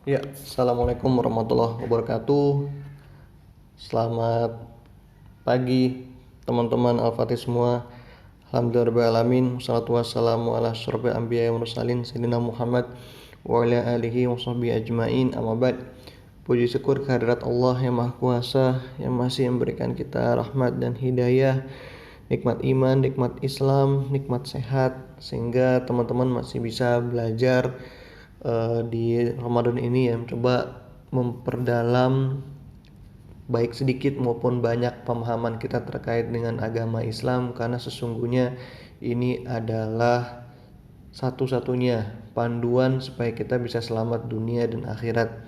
Ya, Assalamualaikum warahmatullahi wabarakatuh. Selamat pagi teman-teman Al-Fatih semua. Alhamdulillahirrahmanirrahim. Wassalatu wassalamu ala asyrofil anbiya wa mursalin Sayyidina Muhammad wa ala alihi wa sahbihi ajma'in. Amma ba'd. Puji syukur kehadirat Allah yang Maha Kuasa yang masih memberikan kita rahmat dan hidayah, nikmat iman, nikmat Islam, nikmat sehat, sehingga teman-teman masih bisa belajar di Ramadan ini ya, coba memperdalam baik sedikit maupun banyak pemahaman kita terkait dengan agama Islam, karena sesungguhnya ini adalah satu-satunya panduan supaya kita bisa selamat dunia dan akhirat.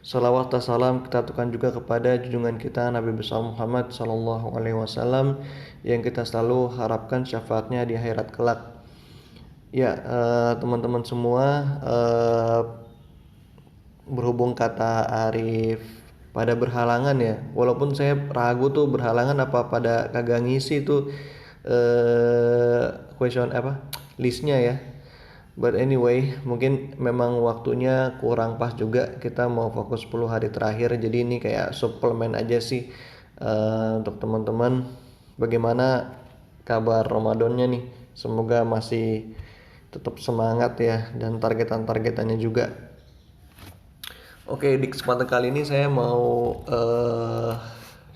Salawat dan salam kita atukan juga kepada junjungan kita Nabi besar Muhammad Sallallahu Alaihi Wasallam yang kita selalu harapkan syafaatnya di akhirat kelak. Ya, teman-teman semua, berhubung kata Arif pada berhalangan ya, walaupun saya ragu tuh berhalangan apa pada kagak ngisi tuh question apa listnya ya. But anyway, mungkin memang waktunya kurang pas juga, kita mau fokus 10 hari terakhir, jadi ini kayak suplemen aja sih. Untuk teman-teman, bagaimana kabar Ramadannya nih? Semoga masih tetap semangat ya, dan targetan-targetannya juga. Oke, di kesempatan kali ini saya mau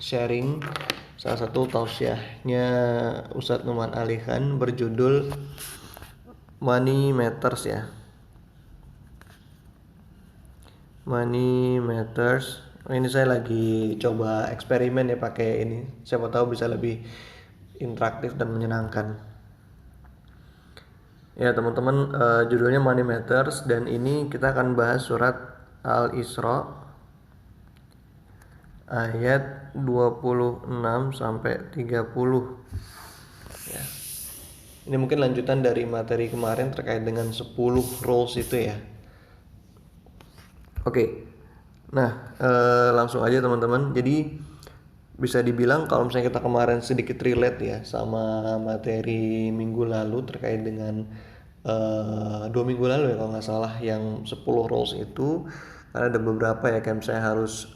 sharing salah satu tausiahnya Ustadz Numan Ali Khan berjudul Money Matters ya. Money Matters. Ini saya lagi coba eksperimen ya pakai ini. Siapa tahu bisa lebih interaktif dan menyenangkan. Ya teman-teman, judulnya Money Matters, dan ini kita akan bahas surat Al-Isra ayat 26 sampai 30 ya. Ini mungkin lanjutan dari materi kemarin terkait dengan 10 rules itu ya. Oke. Nah, langsung aja teman-teman. Jadi bisa dibilang kalau misalnya kita kemarin sedikit relate ya sama materi minggu lalu terkait dengan 2 minggu lalu ya kalau nggak salah, yang 10 rules itu. Karena ada beberapa ya, kayak misalnya harus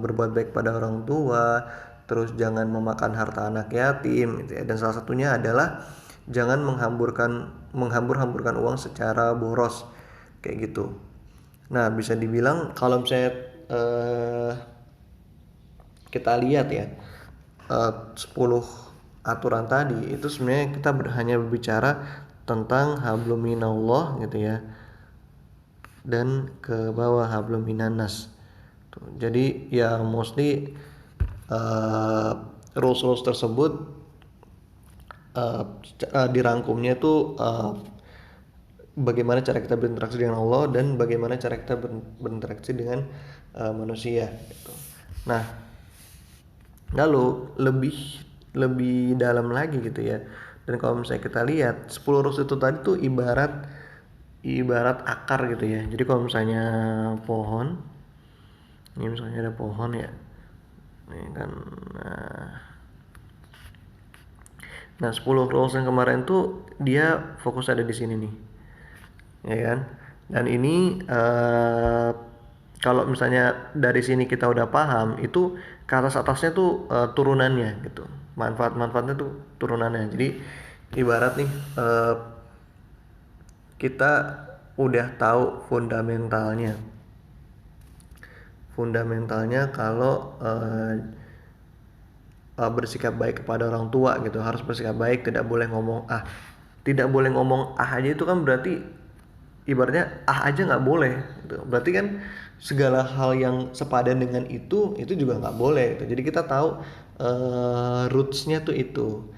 berbuat baik pada orang tua, terus jangan memakan harta anak yatim gitu ya. Dan salah satunya adalah jangan menghambur-hamburkan uang secara boros kayak gitu. Nah, bisa dibilang kalau misalnya kita lihat ya, 10 aturan tadi itu sebenarnya kita hanya berbicara tentang hablum minallah gitu ya, dan ke bawah hablum minannas. Jadi ya mostly rules-rules tersebut dirangkumnya tuh bagaimana cara kita berinteraksi dengan Allah dan bagaimana cara kita berinteraksi dengan manusia gitu. Nah, lalu lebih dalam lagi gitu ya. Dan kalau misalnya kita lihat 10 rules itu tadi tuh ibarat akar gitu ya. Jadi kalau misalnya pohon, ini misalnya ada pohon ya. Ini kan nah 10 rules yang kemarin tuh dia fokus ada di sini nih. Ya kan? Dan ini kalau misalnya dari sini kita udah paham, itu ke atasnya tuh turunannya gitu. Manfaatnya tuh turunannya. Jadi ibarat nih kita udah tahu fundamentalnya. Kalau bersikap baik kepada orang tua gitu, harus bersikap baik, tidak boleh ngomong aja. Itu kan berarti ibaratnya aja nggak boleh gitu. Berarti kan segala hal yang sepadan dengan itu juga nggak boleh gitu. Jadi kita tahu rootsnya tuh itu.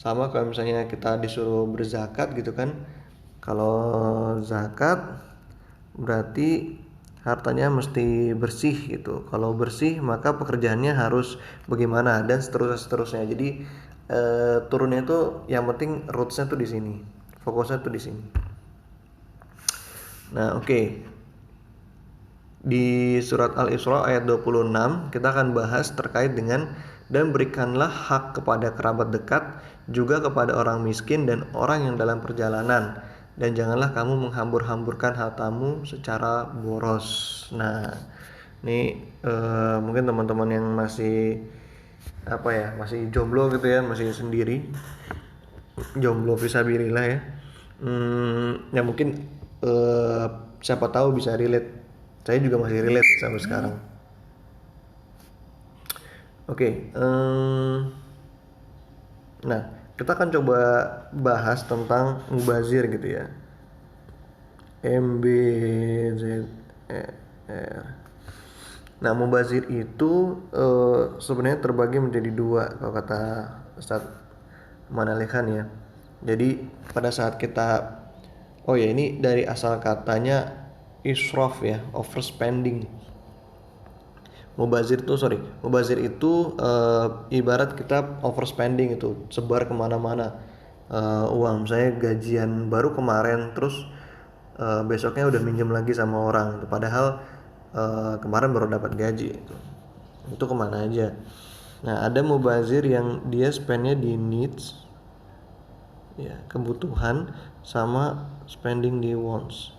Sama kalau misalnya kita disuruh berzakat gitu kan, kalau zakat berarti hartanya mesti bersih gitu. Kalau bersih maka pekerjaannya harus bagaimana, dan seterusnya. Jadi turunnya itu yang penting rootsnya tuh di sini, fokusnya tuh di sini. Nah oke. Di surat Al-Isra ayat 26 kita akan bahas terkait dengan dan berikanlah hak kepada kerabat dekat, juga kepada orang miskin dan orang yang dalam perjalanan. dan janganlah kamu menghambur-hamburkan hartamu secara boros. Nah, ini mungkin teman-teman yang masih masih jomblo gitu ya, masih sendiri, jomblo fisabilillah ya. Ya mungkin eh, siapa tahu bisa relate. Saya juga masih relate sampai sekarang. Oke, nah kita akan coba bahas tentang mubazir gitu ya. MBZR. Nah, mubazir itu sebenarnya terbagi menjadi dua kalau kata Ustadz Manalihan ya. Jadi pada saat kita, oh ya ini dari asal katanya israf ya, overspending. Mubazir itu ibarat kita overspending itu, sebar kemana-mana uang. Saya gajian baru kemarin, terus besoknya udah minjem lagi sama orang. Padahal kemarin baru dapat gaji itu kemana aja. Nah, ada mubazir yang dia spendnya di needs, ya kebutuhan, sama spending di wants.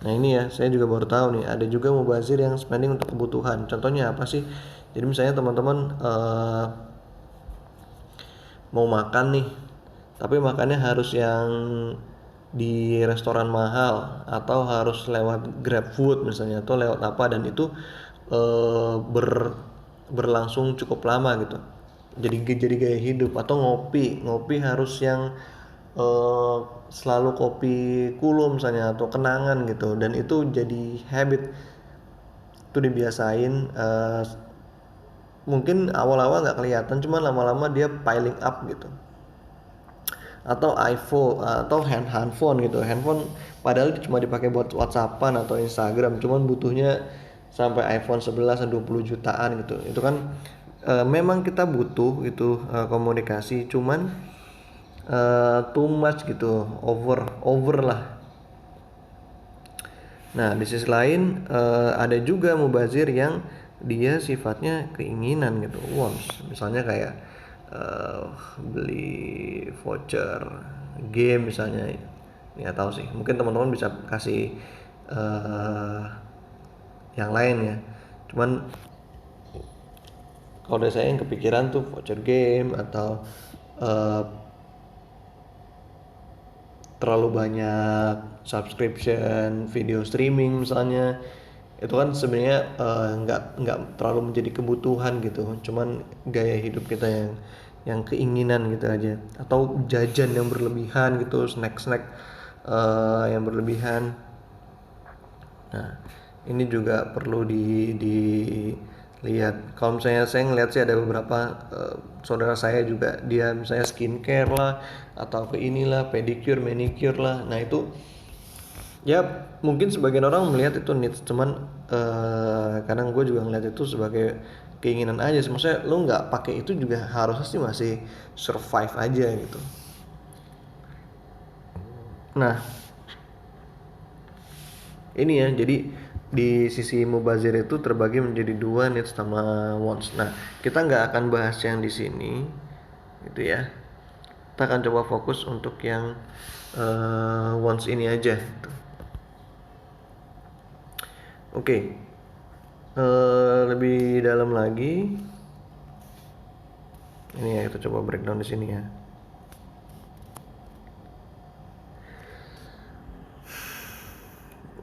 Nah ini ya, saya juga baru tahu nih, ada juga mubazir yang spending untuk kebutuhan. Contohnya apa sih? Jadi misalnya teman-teman mau makan nih, tapi makannya harus yang di restoran mahal atau harus lewat GrabFood misalnya atau lewat apa, dan itu berlangsung cukup lama gitu. Jadi gaya hidup. Atau ngopi harus yang eh, selalu kopi kulo misalnya atau kenangan gitu, dan itu jadi habit, itu dibiasain. Mungkin awal-awal nggak kelihatan, cuman lama-lama dia piling up gitu. Atau iPhone atau handphone gitu, handphone padahal cuma dipakai buat WhatsAppan atau Instagram, cuman butuhnya sampai iPhone 11 atau 20 jutaan gitu. Itu kan memang kita butuh itu komunikasi, cuman too much gitu, over lah. Nah, di sisi lain ada juga mubazir yang dia sifatnya keinginan gitu, wants. Misalnya kayak beli voucher game misalnya. Ya tahu sih, mungkin teman-teman bisa kasih yang lain ya. Cuman kalau dari saya yang kepikiran tuh voucher game atau uh, terlalu banyak subscription video streaming misalnya. Itu kan sebenarnya nggak terlalu menjadi kebutuhan gitu, cuman gaya hidup kita yang keinginan gitu aja. Atau jajan yang berlebihan gitu, snack yang berlebihan. Nah, ini juga perlu dilihat. Kalau misalnya saya ngeliat sih ada beberapa saudara saya juga, dia misalnya skincare lah, atau ke inilah pedicure, manicure lah. Nah itu ya mungkin sebagian orang melihat itu needs, cuman kadang gue juga ngeliat itu sebagai keinginan aja. Maksudnya lo nggak pakai itu juga harusnya sih masih survive aja gitu. Nah, ini ya, jadi di sisi mubazir itu terbagi menjadi dua, needs sama wants. Nah, kita nggak akan bahas yang di sini gitu ya. Kita akan coba fokus untuk yang wants ini aja gitu. Oke. Lebih dalam lagi, ini ya kita coba breakdown di sini ya.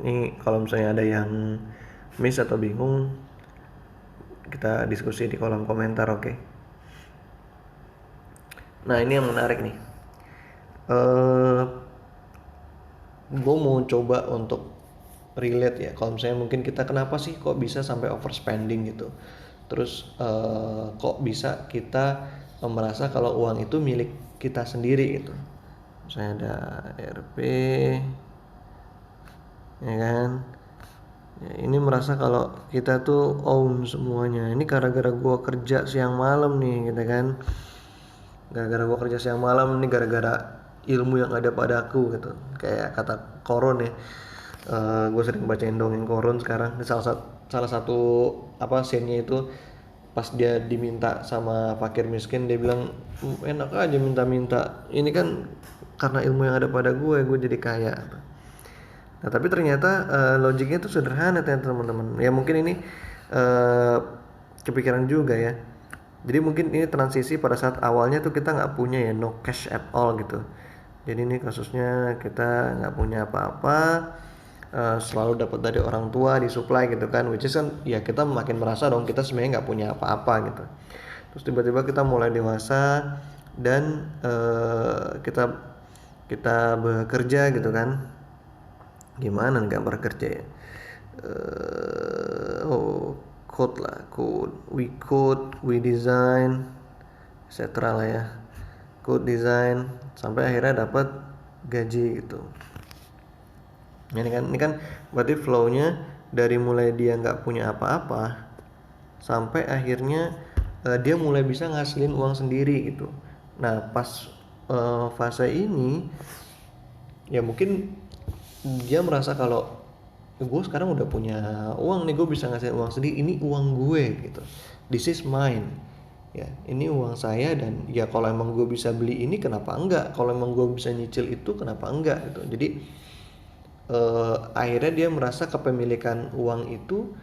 Ini kalau misalnya ada yang miss atau bingung, kita diskusi di kolom komentar, oke? Nah ini yang menarik nih. Gue mau coba untuk relate ya. Kalau misalnya mungkin kita kenapa sih kok bisa sampai overspending gitu. Terus kok bisa kita merasa kalau uang itu milik kita sendiri gitu. Misalnya ada RP, ya kan? Ya, ini merasa kalau kita tuh own semuanya. Ini gara-gara gue kerja siang malam nih, gitu kan? Gara-gara gue kerja siang malam, ini gara-gara ilmu yang ada padaku gitu. Kayak kata Koron ya. Gue sering bacain dongeng Koron sekarang. Ini salah satu apa scene-nya itu pas dia diminta sama fakir miskin, dia bilang enak aja minta-minta. Ini kan karena ilmu yang ada pada gue jadi kaya. Nah tapi ternyata logiknya itu sederhana ternyata teman-teman. Ya mungkin ini kepikiran juga ya. Jadi mungkin ini transisi pada saat awalnya tuh kita nggak punya ya, no cash at all gitu. Jadi ini kasusnya kita nggak punya apa-apa, selalu dapat dari orang tua disuplai gitu kan, which is kan ya kita makin merasa dong kita sebenarnya nggak punya apa-apa gitu. Terus tiba-tiba kita mulai dewasa dan kita kita bekerja gitu kan. Gimana nggak bekerja ya? Code lah, we design, etc lah ya, code design sampai akhirnya dapat gaji gitu. Ini kan berarti flownya dari mulai dia nggak punya apa-apa sampai akhirnya dia mulai bisa ngasilin uang sendiri gitu. Nah pas fase ini ya mungkin dia merasa kalau gue sekarang udah punya uang nih, gue bisa ngasih uang sendiri, ini uang gue gitu, this is mine ya, ini uang saya, dan ya kalau emang gue bisa beli ini kenapa enggak, kalau emang gue bisa nyicil itu kenapa enggak gitu. Jadi akhirnya dia merasa kepemilikan uang itu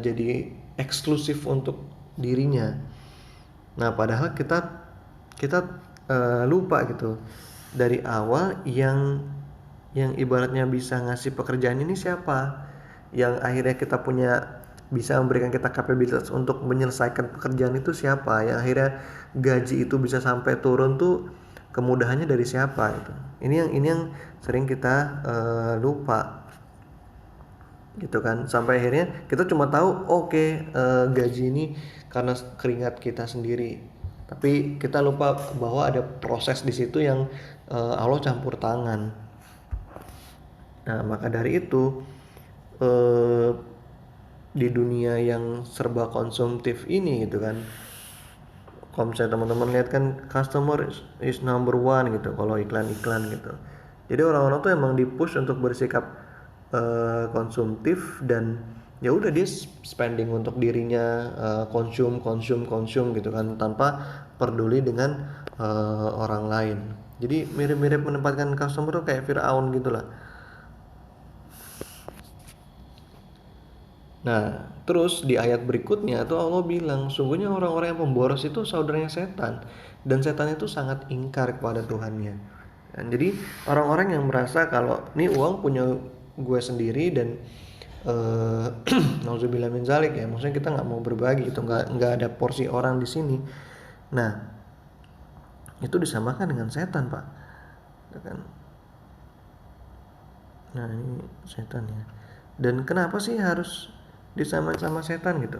jadi eksklusif untuk dirinya. Nah padahal kita lupa gitu, dari awal yang ibaratnya bisa ngasih pekerjaan ini siapa, yang akhirnya kita punya bisa memberikan kita kapabilitas untuk menyelesaikan pekerjaan itu siapa, yang akhirnya gaji itu bisa sampai turun tuh kemudahannya dari siapa gitu. Ini yang sering kita lupa gitu kan, sampai akhirnya kita cuma tahu gaji ini karena keringat kita sendiri, tapi kita lupa bahwa ada proses di situ yang Allah campur tangan. Nah maka dari itu di dunia yang serba konsumtif ini gitu kan, kalau misalnya teman-teman lihat kan customer is number one gitu kalau iklan-iklan gitu. Jadi orang-orang tuh emang dipush untuk bersikap konsumtif, dan ya udah dia spending untuk dirinya, konsum gitu kan, tanpa peduli dengan orang lain. Jadi mirip-mirip menempatkan customer tuh kayak Firaun gitulah. Nah, terus di ayat berikutnya tuh Allah bilang, sungguhnya orang-orang yang pemboros itu saudaranya setan, dan setan itu sangat ingkar kepada Tuhannya. Dan jadi orang-orang yang merasa kalau ini uang punya gue sendiri dan nauzubillah min zalik ya, maksudnya kita nggak mau berbagi gitu, nggak ada porsi orang di sini. Nah, itu disamakan dengan setan pak, kan? Nah ini setan ya. Dan kenapa sih harus disamain sama setan gitu?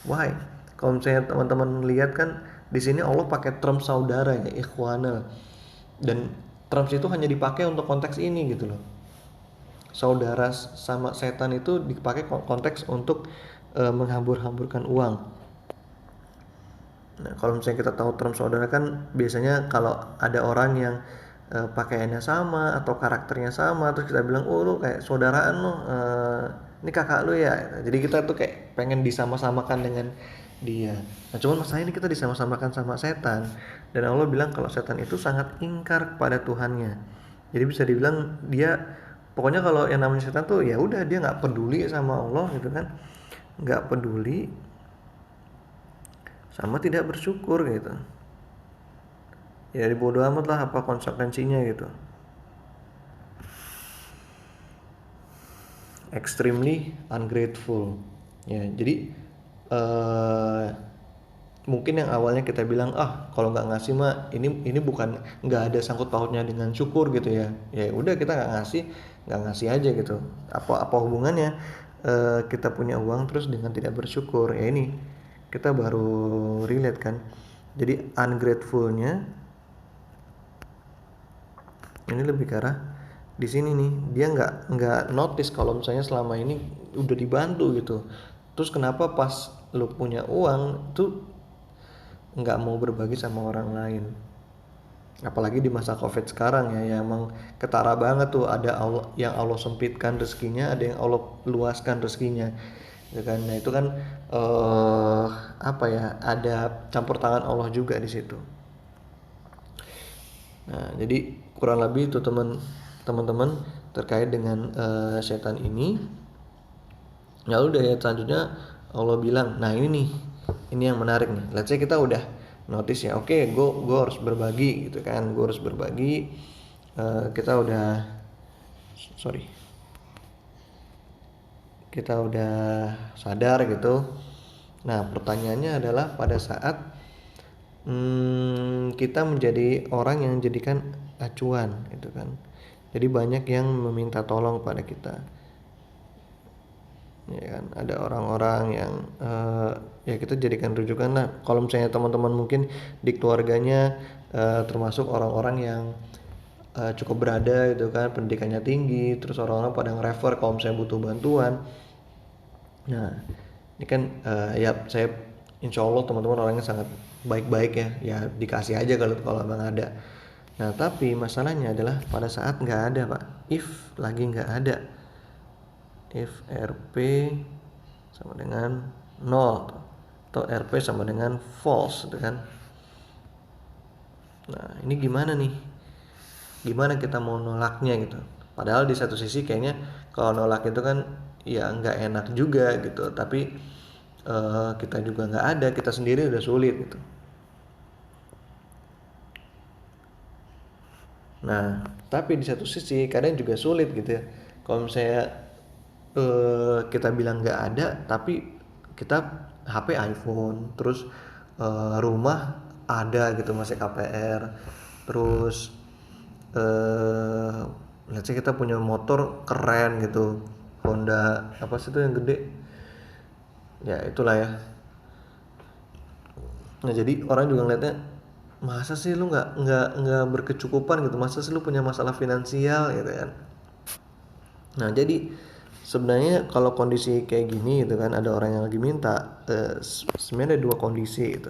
Why? Kalau misalnya teman-teman lihat kan di sini Allah pakai term saudara ya, ikhwana. Dan term itu hanya dipakai untuk konteks ini gitu loh. Saudara sama setan itu dipakai konteks untuk menghambur-hamburkan uang. Nah, kalau misalnya kita tahu term saudara kan biasanya kalau ada orang yang pakaiannya sama atau karakternya sama, terus kita bilang, oh lu kayak saudaraan lo, ini kakak lu ya. Jadi kita tuh kayak pengen disama-samakan dengan dia. Nah cuman masalah ini kita disama-samakan sama setan, dan Allah bilang kalau setan itu sangat ingkar kepada Tuhannya. Jadi bisa dibilang dia pokoknya kalau yang namanya setan tuh ya udah dia nggak peduli sama Allah gitu kan, nggak peduli sama tidak bersyukur gitu. Ya dibodoh amat lah apa konsekuensinya gitu. Extremely ungrateful ya. Jadi mungkin yang awalnya kita bilang kalau nggak ngasih mah ini bukan, nggak ada sangkut pautnya dengan syukur gitu ya. Ya udah kita nggak ngasih aja gitu. Apa hubungannya kita punya uang terus dengan tidak bersyukur? Ya ini kita baru relate kan. Jadi ungratefulnya ini lebih ke arah di sini nih, dia nggak notice kalau misalnya selama ini udah dibantu gitu, terus kenapa pas lu punya uang tuh nggak mau berbagi sama orang lain. Apalagi di masa COVID sekarang ya, emang ketara banget tuh, ada Allah yang Allah sempitkan rezekinya, ada yang Allah luaskan rezekinya gitu kan. Nah itu kan ada campur tangan Allah juga di situ. Nah, jadi kurang lebih itu teman-teman terkait dengan setan ini. Lalu di ayat selanjutnya Allah bilang, nah ini nih, ini yang menarik nih. Let's say kita udah notice ya, oke, gue harus berbagi gitu kan, gue harus berbagi. Kita udah, sorry, kita udah sadar gitu. Nah, pertanyaannya adalah pada saat kita menjadi orang yang jadikan acuan gitu kan. Jadi banyak yang meminta tolong pada kita. Ya kan, ada orang-orang yang ya kita jadikan rujukan lah. Kalau misalnya teman-teman mungkin di keluarganya termasuk orang-orang yang cukup berada gitu kan, pendidikannya tinggi, terus orang-orang pada nge-refer kalau misalnya butuh bantuan. Nah, ini kan ya saya insya Allah teman-teman orangnya sangat baik-baik ya, ya dikasih aja kalau emang ada. Nah, tapi masalahnya adalah pada saat nggak ada Pak, if lagi nggak ada, if RP sama dengan 0 atau RP sama dengan false gitu kan. Nah, ini gimana nih? Gimana kita mau nolaknya gitu? Padahal di satu sisi kayaknya kalau nolak itu kan ya nggak enak juga gitu, tapi kita juga nggak ada, kita sendiri udah sulit gitu. Nah, tapi di satu sisi kadang juga sulit gitu ya. Kalau misalnya kita bilang nggak ada, tapi kita HP iPhone, terus rumah ada gitu masih KPR, terus eh let's say kita punya motor keren gitu, Honda apa sih itu yang gede, ya itulah ya. Nah jadi orang juga ngeliatnya, masa sih lu nggak berkecukupan gitu, masa sih lu punya masalah finansial gitu kan. Nah jadi sebenarnya kalau kondisi kayak gini gitu kan, ada orang yang lagi minta, sebenarnya ada dua kondisi gitu.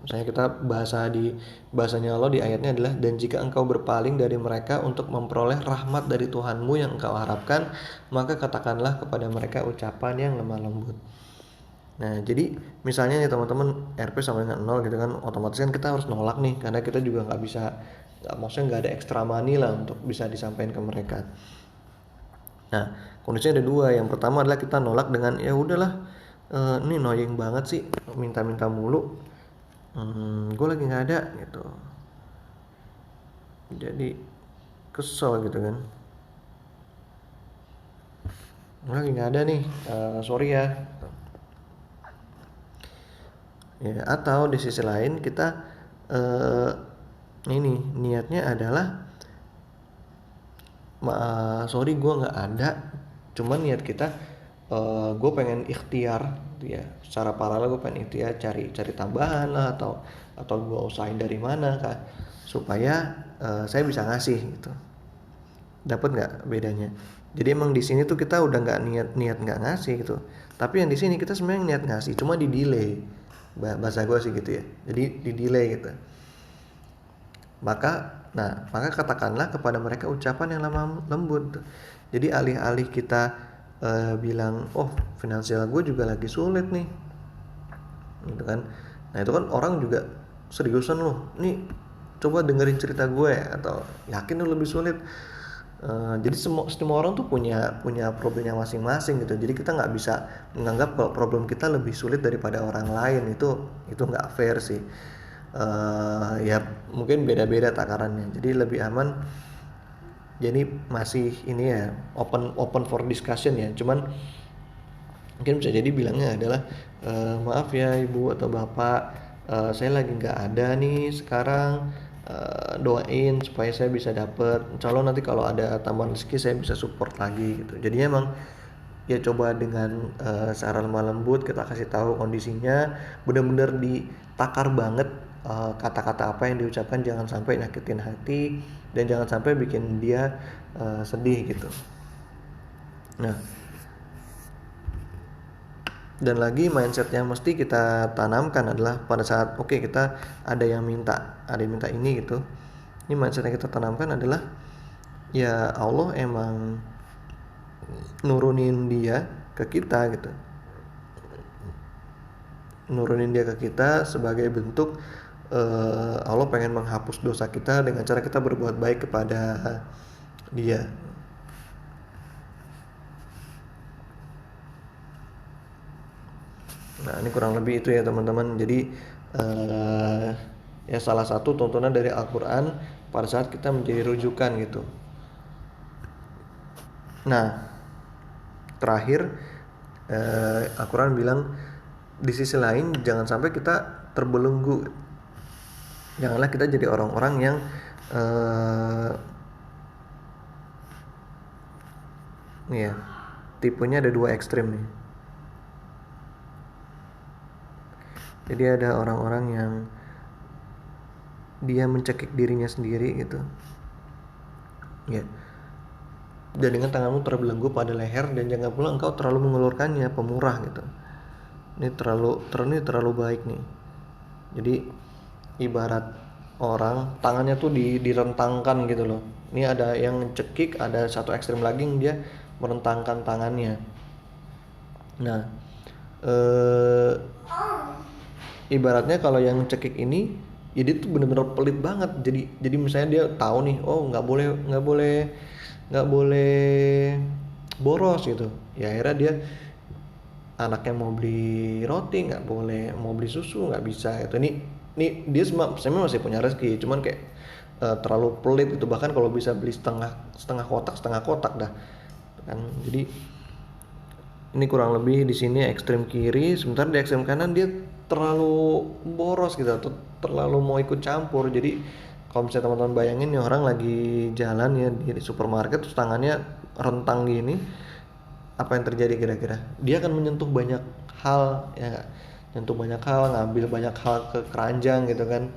Misalnya kita bahasanya Allah di ayatnya adalah, dan jika engkau berpaling dari mereka untuk memperoleh rahmat dari Tuhanmu yang engkau harapkan, maka katakanlah kepada mereka ucapan yang lemah lembut. Nah, jadi misalnya nih teman-teman, RP sama dengan 0 gitu kan, otomatis kan kita harus nolak nih, karena kita juga nggak bisa, maksudnya nggak ada extra money lah untuk bisa disampaikan ke mereka. Nah, kondisinya ada dua. Yang pertama adalah kita nolak dengan ya udahlah, ini annoying banget sih, minta-minta mulu, gue lagi nggak ada gitu, jadi kesel gitu kan, gue lagi nggak ada nih, sorry ya. Ya, atau di sisi lain kita eh, ini niatnya adalah sorry gue nggak ada, cuman niat kita gue pengen ikhtiar gitu ya, secara paralel gue pengen ikhtiar cari cari tambahan lah, atau gue usahain dari mana kak supaya saya bisa ngasih gitu. Dapat nggak bedanya? Jadi emang di sini tuh kita udah nggak niat nggak ngasih gitu, tapi yang di sini kita sebenarnya niat ngasih, cuma di delay. Bahasa gue sih gitu ya, jadi di delay gitu. Maka katakanlah kepada mereka ucapan yang lemah lembut. Jadi alih-alih kita bilang, oh finansial gue juga lagi sulit nih, gitu kan. Nah itu kan orang juga, seriusan loh, nih coba dengerin cerita gue, atau yakin lo lebih sulit. Jadi semua orang tuh punya problemnya masing-masing gitu. Jadi kita nggak bisa menganggap kalau problem kita lebih sulit daripada orang lain, itu nggak fair sih. Ya mungkin beda-beda takarannya. Jadi lebih aman. Jadi masih ini ya, open for discussion ya. Cuman mungkin bisa jadi bilangnya adalah, maaf ya ibu atau bapak, saya lagi nggak ada nih sekarang, doain supaya saya bisa dapet, insya Allah nanti kalau ada tambahan rezeki saya bisa support lagi gitu. Jadi emang ya coba dengan secara lemah lembut kita kasih tahu kondisinya, benar-benar ditakar banget, kata-kata apa yang diucapkan jangan sampai nyakitin hati dan jangan sampai bikin dia sedih gitu. Nah, dan lagi mindset yang mesti kita tanamkan adalah pada saat kita ada yang minta ini gitu, ini mindset yang kita tanamkan adalah ya Allah emang nurunin dia ke kita gitu, nurunin dia ke kita sebagai bentuk Allah pengen menghapus dosa kita dengan cara kita berbuat baik kepada dia. Nah, ini kurang lebih itu ya teman-teman. Jadi ya salah satu tuntunan dari Al-Quran pada saat kita menjadi rujukan gitu. Nah, terakhir Al-Quran bilang di sisi lain jangan sampai kita terbelenggu. Janganlah kita jadi orang-orang yang ya tipenya ada dua ekstrim nih. Jadi ada orang-orang yang dia mencekik dirinya sendiri gitu. Ya. Dan dengan tanganmu terbelenggu pada leher dan jangan pula engkau terlalu mengulurkannya, pemurah gitu. Ini terlalu baik nih. Jadi ibarat orang tangannya tuh direntangkan gitu loh. Ini ada yang cekik, ada satu ekstrem lagi yang dia merentangkan tangannya. Nah, ibaratnya kalau yang cekik ini jadi tuh bener-bener pelit banget. Jadi misalnya dia tahu nih, oh nggak boleh boros gitu. Ya akhirnya dia anaknya mau beli roti nggak boleh, mau beli susu nggak bisa gitu. Ini dia sebenarnya masih punya rezeki, cuman kayak terlalu pelit gitu. Bahkan kalau bisa beli setengah kotak dah kan. Jadi ini kurang lebih di sini ekstrem kiri, sementara di ekstrem kanan dia terlalu boros gitu atau terlalu mau ikut campur. Jadi kalau misalnya teman-teman bayangin nih orang lagi jalan ya di supermarket terus tangannya rentang gini, apa yang terjadi kira-kira? Dia akan menyentuh banyak hal ya, nyentuh banyak hal, ngambil banyak hal ke keranjang gitu kan.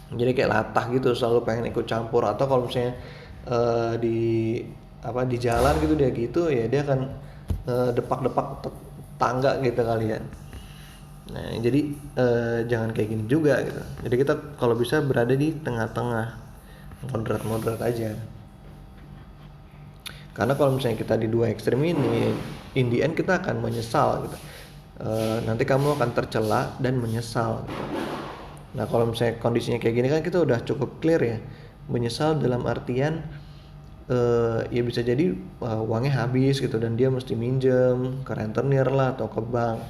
Jadi kayak latah gitu, selalu pengen ikut campur. Atau kalau misalnya di jalan gitu dia gitu ya, dia akan depak-depak tangga gitu kalian. Nah jadi jangan kayak gini juga gitu. Jadi kita kalau bisa berada di tengah-tengah, moderat aja. Karena kalau misalnya kita di dua ekstrem ini, in the end kita akan menyesal gitu. Nanti kamu akan tercela dan menyesal gitu. Nah kalau misalnya kondisinya kayak gini kan kita udah cukup clear ya. Menyesal dalam artian ya bisa jadi uangnya habis gitu dan dia mesti minjem ke rentenir lah atau ke bank.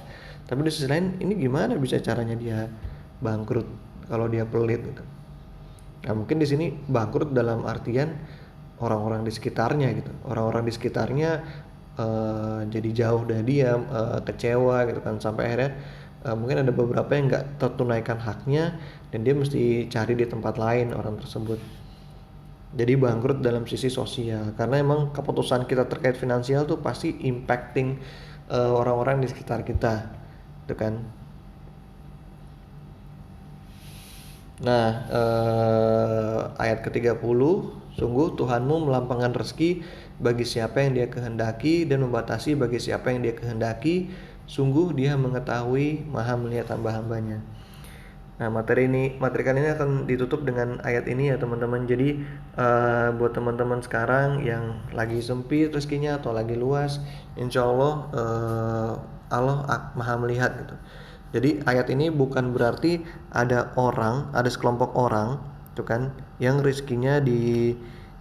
Tapi di sisi lain ini gimana bisa caranya dia bangkrut kalau dia pelit gitu. Nah mungkin di sini bangkrut dalam artian orang-orang di sekitarnya gitu. Orang-orang di sekitarnya jadi jauh dari dia, kecewa gitu kan, sampai akhirnya mungkin ada beberapa yang nggak tertunaikan haknya dan dia mesti cari di tempat lain orang tersebut. Jadi bangkrut dalam sisi sosial, karena emang keputusan kita terkait finansial tuh pasti impacting orang-orang di sekitar kita, gitu kan. Nah, ayat ke-30, sungguh Tuhanmu melapangkan rezeki bagi siapa yang dia kehendaki dan membatasi bagi siapa yang dia kehendaki. Sungguh dia mengetahui, maha melihat hamba-hambanya. Nah materi kali ini akan ditutup dengan ayat ini ya teman-teman. Jadi buat teman-teman sekarang yang lagi sempit rezekinya atau lagi luas, insya Allah Allah maha melihat gitu. Jadi ayat ini bukan berarti ada sekelompok orang tuh kan yang rezekinya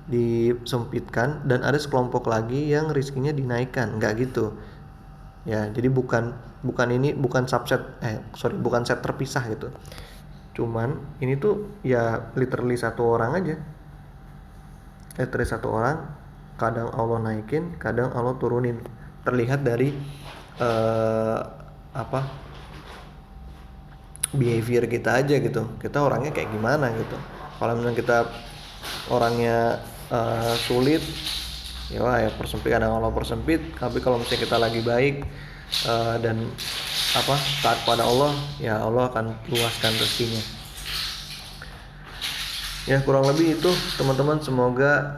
disempitkan dan ada sekelompok lagi yang rezekinya dinaikkan, nggak gitu ya. Jadi bukan bukan set terpisah gitu. Cuman ini tuh ya literally satu orang aja. Literally satu orang, kadang Allah naikin, kadang Allah turunin. Terlihat dari behavior kita aja gitu. Kita orangnya kayak gimana gitu. Kalau misalnya kita orangnya sulit, ya persempit, kadang Allah persempit. Tapi kalau misalnya kita lagi baik dan taat pada Allah, ya Allah akan luaskan rezekinya. Ya kurang lebih itu teman-teman. Semoga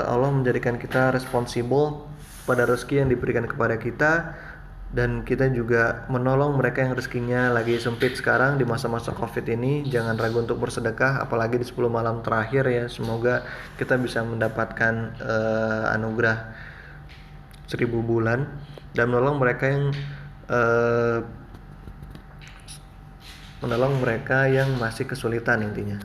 Allah menjadikan kita responsible pada rezeki yang diberikan kepada kita, dan kita juga menolong mereka yang rezekinya lagi sempit sekarang di masa-masa Covid ini. Jangan ragu untuk bersedekah, apalagi di 10 malam terakhir ya. Semoga kita bisa mendapatkan anugerah 1000 bulan dan menolong mereka yang menolong mereka yang masih kesulitan intinya.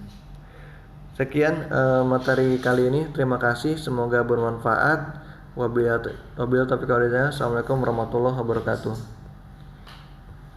Sekian materi kali ini. Terima kasih, semoga bermanfaat. Wabillahi taufiq wal hidayah. Assalamualaikum warahmatullahi wabarakatuh.